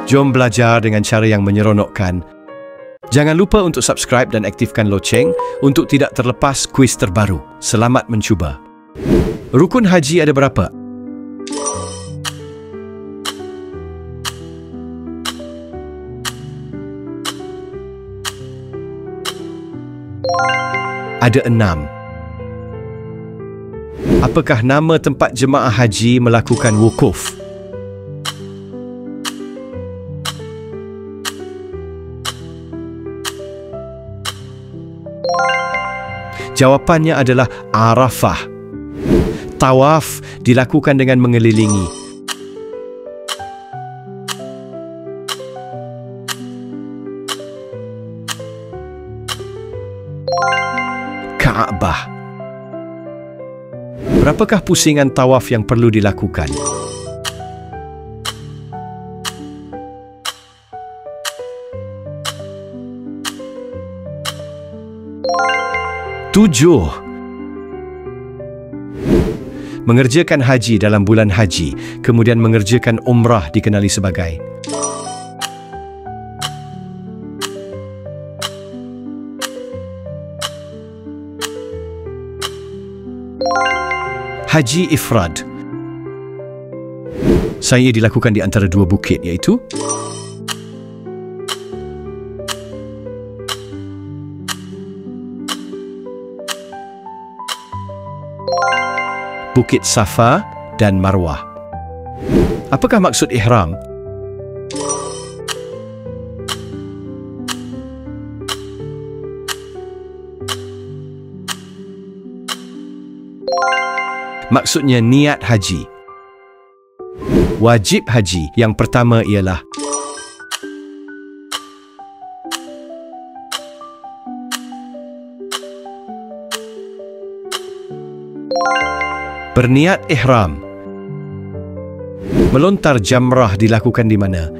Jom belajar dengan cara yang menyeronokkan. Jangan lupa untuk subscribe dan aktifkan loceng untuk tidak terlepas kuis terbaru. Selamat mencuba. Rukun haji ada berapa? Ada 6. Apakah nama tempat jemaah haji melakukan wukuf? Jawapannya adalah Arafah. Tawaf dilakukan dengan mengelilingi Kaabah. Berapakah pusingan tawaf yang perlu dilakukan? Tujuh. Mengerjakan haji dalam bulan haji, kemudian mengerjakan umrah dikenali sebagai Haji Ifrad. Saya dilakukan di antara dua bukit, iaitu Bukit Safa dan Marwah. Apakah maksud ihram? Maksudnya niat haji. Wajib haji yang pertama ialah berniat ihram. Melontar jamrah dilakukan di mana?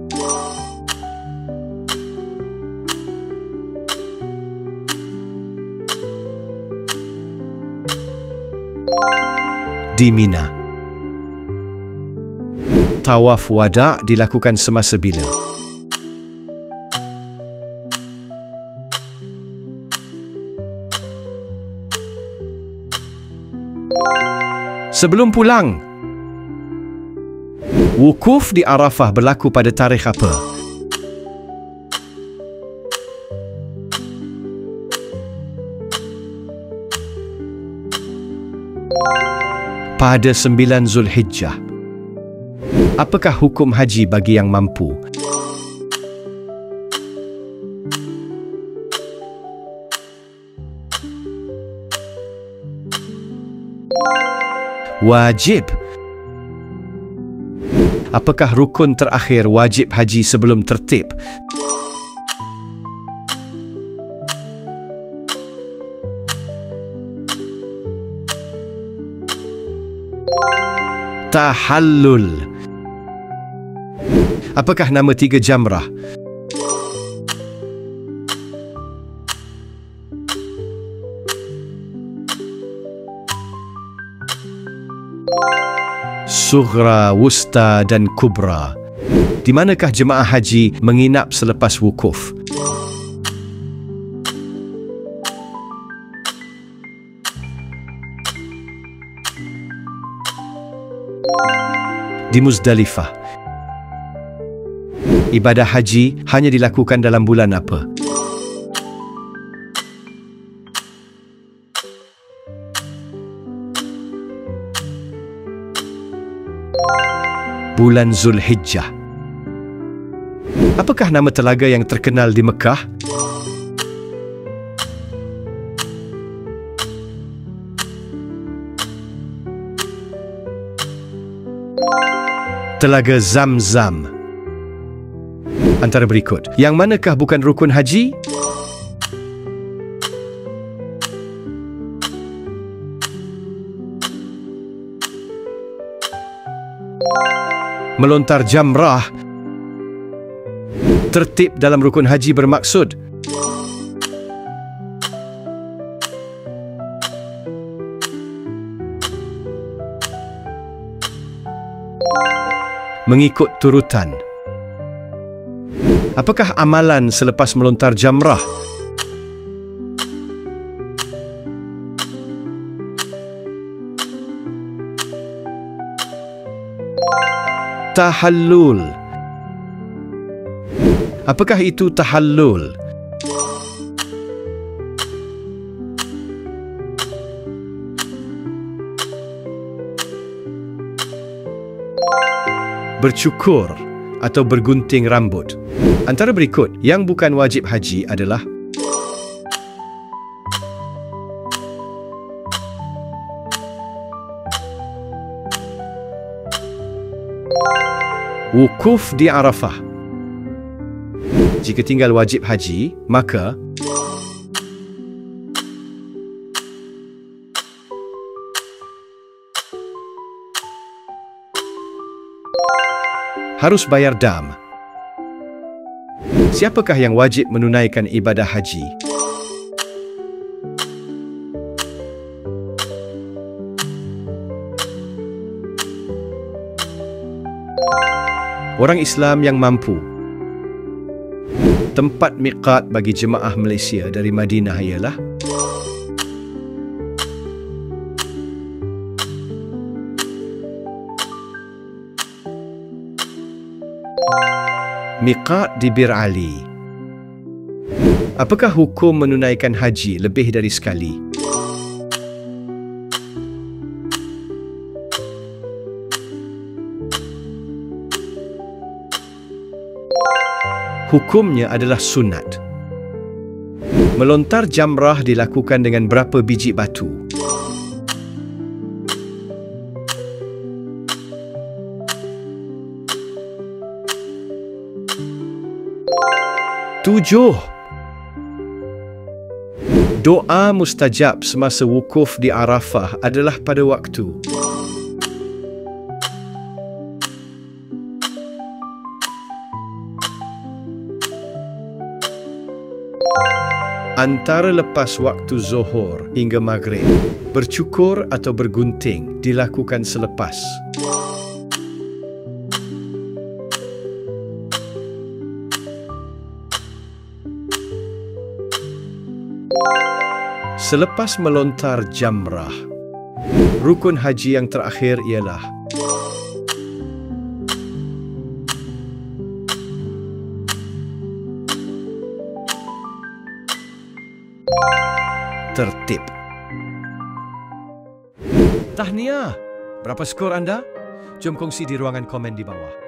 Di Mina. Tawaf wada' dilakukan semasa bila? Sebelum pulang. Wukuf di Arafah berlaku pada tarikh apa? Pada 9 Zulhijjah. Apakah hukum haji bagi yang mampu? Wajib. Apakah rukun terakhir wajib haji sebelum tertib? Tahallul. Apakah nama 3 jamrah? Sughra, Wusta dan Kubra. Di manakah jemaah haji menginap selepas wukuf? Di Muzdalifah. Ibadah haji hanya dilakukan dalam bulan apa? Bulan Zulhijjah. Apakah nama telaga yang terkenal di Mekah? Telaga Zamzam. Antara berikut, yang manakah bukan rukun haji? Melontar jamrah. Tertib dalam rukun haji bermaksud mengikut turutan. Apakah amalan selepas melontar jamrah? Tahallul. Apakah itu tahallul? Bercukur atau bergunting rambut. Antara berikut yang bukan wajib haji adalah wukuf di Arafah. Jika tinggal wajib haji, maka harus bayar dam. Siapakah yang wajib menunaikan ibadah haji? Orang Islam yang mampu. Tempat miqat bagi jemaah Malaysia dari Madinah ialah miqat di Bir Ali. Apakah hukum menunaikan haji lebih dari sekali? Hukumnya adalah sunat. Melontar jamrah dilakukan dengan berapa biji batu? Tujuh. Doa mustajab semasa wukuf di Arafah adalah pada waktu antara lepas waktu Zuhur hingga Maghrib. Bercukur atau bergunting dilakukan selepas melontar jamrah. Rukun haji yang terakhir ialah tertib. Tahniah! Berapa skor anda? Jom kongsi di ruangan komen di bawah.